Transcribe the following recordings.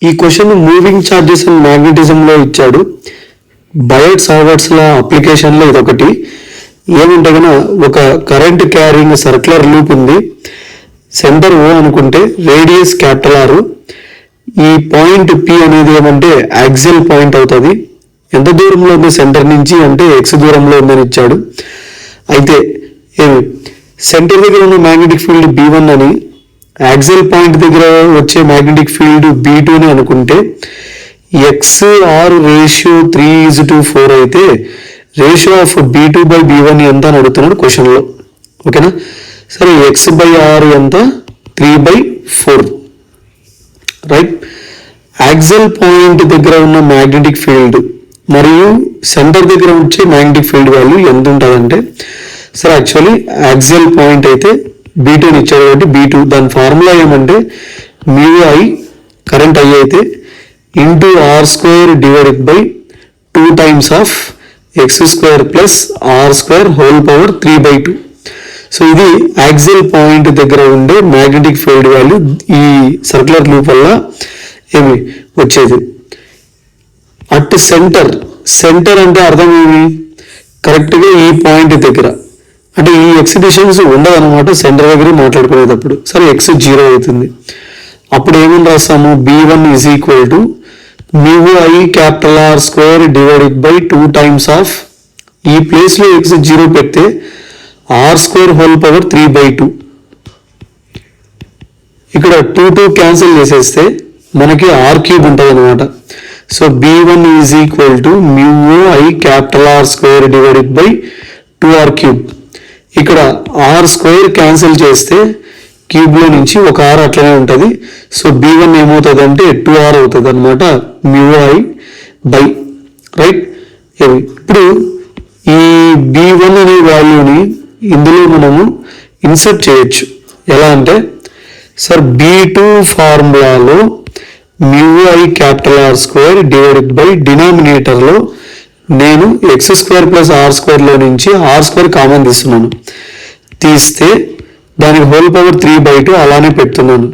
ఈ question moving charges and మ్యాగ్నెటిజంలో ఇచ్చాడు. బయట్ సావర్ట్స్ లా అప్లికేషన్లో ఇదొకటి. ఏమంటే కనుక ఒక కరెంట్ క్యారింగ్ సర్క్యులర్ లూప్ ఉంది, సెంటర్ O అనుకుంటే రేడియస్ క్యాపిటల్ R. ఈ పాయింట్ P అనేది ఏమంటే యాక్సియల్ పాయింట్ అవుతుంది. ఎంత దూరంలో ఉంది సెంటర్ నుంచి అంటే x దూరంలో ఉందని ఇచ్చాడు. అయితే సెంటర్ దగ్గర ఉన్న మ్యాగ్నెటిక్ ఫీల్డ్ B1 అని, యాక్సియల్ పాయింట్ దగ్గర వచ్చే మ్యాగ్నెటిక్ ఫీల్డ్ B2 అని అనుకుంటే XR రేషియో 3:4 అయితే ratio of B2 by B1 ఎంత అని అడుగుతున్నాడు క్వశ్చన్లో. ఓకేనా? సరే, x/r ఎంత? 3/4. రైట్. యాక్సియల్ పాయింట్ దగ్గర ఉన్న మ్యాగ్నెటిక్ ఫీల్డ్ మరియు సెంటర్ దగ్గర వచ్చే మ్యాగ్నెటిక్ ఫీల్డ్ వాల్యూ ఎంత ఉంటుందంటే, సరే యాక్చువల్లీ యాక్సియల్ పాయింట్ అయితే B2 అని ఇచ్చాడు కాబట్టి B2, దాని ఫార్ములా ఏమంటే μI కరెంట్ I అయితే into R² divided by 2 times of x² plus R² whole power 3/2. So ఇది యాక్సియల్ పాయింట్ దగ్గర ఉండే మ్యాగ్నెటిక్ ఫీల్డ్ వాల్యూ ఈ సర్క్యులర్ లూప్ వల్ల ఏమి వచ్చేది. అట్ సెంటర్ అంటే అర్థం ఏమి? కరెక్ట్గా ఈ పాయింట్ దగ్గర, అంటే ఈ ఎక్సిబిషన్స్ ఉండదు అనమాట సెంటర్ దగ్గర మాట్లాడుకునేటప్పుడు. సరే, x 0 అవుతుంది. అప్పుడు ఏమని రాస్తాము? B1 is equal to μI capital R² divided by 2 times of, ఈ ప్లేస్లో x 0 పెడితే R² హోల్ పవర్ 3/2. ఇక్కడ 2 క్యాన్సిల్ చేసేస్తే మనకి R³ ఉంటుంది అనమాట. So B1 is equal to μI capital R² divided by 2R³. ఇక్కడ R² క్యాన్సిల్ చేస్తే క్యూబ్లో నుంచి ఒక R అట్లనే ఉంటుంది. సో B1 ఏమవుతుంది అంటే 2R అవుతుంది అనమాట, μI బై. రైట్. ఇప్పుడు ఈ B1 అనే వాల్యూని ఇందులో మనము ఇన్సర్ట్ చేయొచ్చు. ఎలా అంటే, సార్ B2 ఫార్ములాలో μI capital R² divided by డినామినేటర్లో నేను x² ప్లస్ R² లో నుంచి R² కామన్ తీస్తున్నాను. తీస్తే దానికి హోల్ పవర్ 3/2 అలానే పెడుతున్నాను.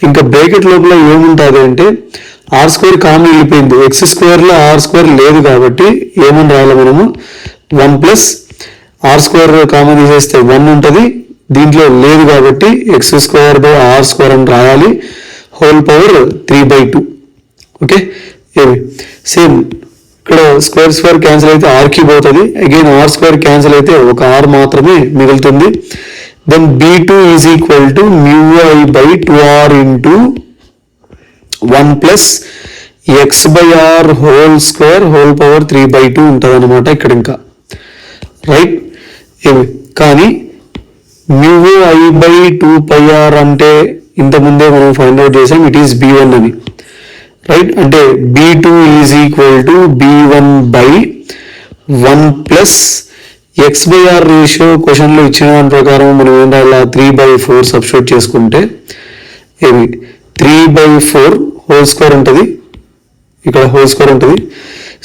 ఇంకా బ్రాకెట్ లోపల ఏముంటుంది అంటే R² కామన్ వెళ్ళిపోయింది, x² లో R² లేదు కాబట్టి ఏమని రాయాలి మనము? 1 ప్లస్ R² కామన్ తీసేస్తే 1 ఉంటుంది, దీంట్లో లేదు కాబట్టి x² బై R² అని రాయాలి, హోల్ పవర్ 3/2. ఓకే. సేమ్ ఇక్కడ స్క్వేర్ క్యాన్సిల్ అయితే R³ అవుతుంది, అగైన్ R² క్యాన్సిల్ అయితే ఒక R మాత్రమే మిగులుతుంది. Then B2 is equal to μI by 2R into 1 plus x/r whole whole power 3/2 ఉంటుంది అనమాట ఇక్కడ. ఇంకా రైట్. కానీ μI బై 2πr అంటే ఇంతకుముందే మనం ఫైండ్ అవుట్ చేసాం, ఇట్ ఈస్ B1 అని. రైట్. అంటే B2 is equal to B1 by 1 plus x/r ratio క్వశ్చన్లో ఇచ్చిన దాని ప్రకారం మనం ఏంటో ఇలా 3/4 సబ్స్టిట్యూట్ చేసుకుంటే 3/4 హోల్² ఉంటుంది, ఇక్కడ హోల్² ఉంటుంది.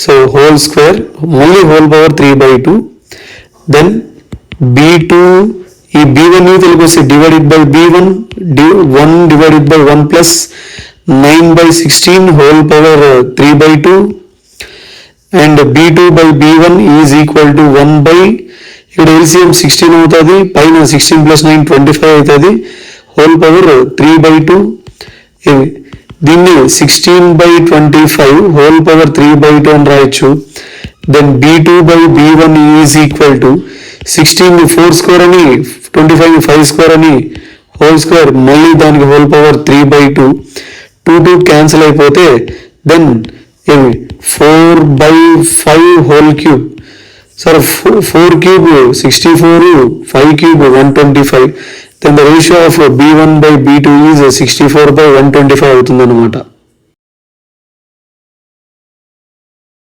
సో హోల్² మళ్ళీ హోల్ పవర్ 3/2. దెన్ B2 ఈ B1 తెలుగు వస్తే divided by B1 1 divided by 1 plus 9/16 whole power 3/2. And B2 by B1 is equal to 1 by, ఇక్కడ LCM 16 అవుతుంది, పైన 16 ప్లస్ 9 25 అవుతుంది, హోల్ పవర్ 3/2. దీన్ని 16/25 హోల్ పవర్ 3/2 అని రాయొచ్చు. Then B2 by B1 is equal to 16 4² అని, 25 5² అని, హోల్² మళ్ళీ దానికి హోల్ పవర్ 3/2. 2 క్యాన్సిల్ అయిపోతే దెన్ 4/5 హోల్ క్యూబ్. సరే, 4³ 64, 5³ 125. Then the ratio of B1 by B2 is 64/125 అవుతుంది అనమాట.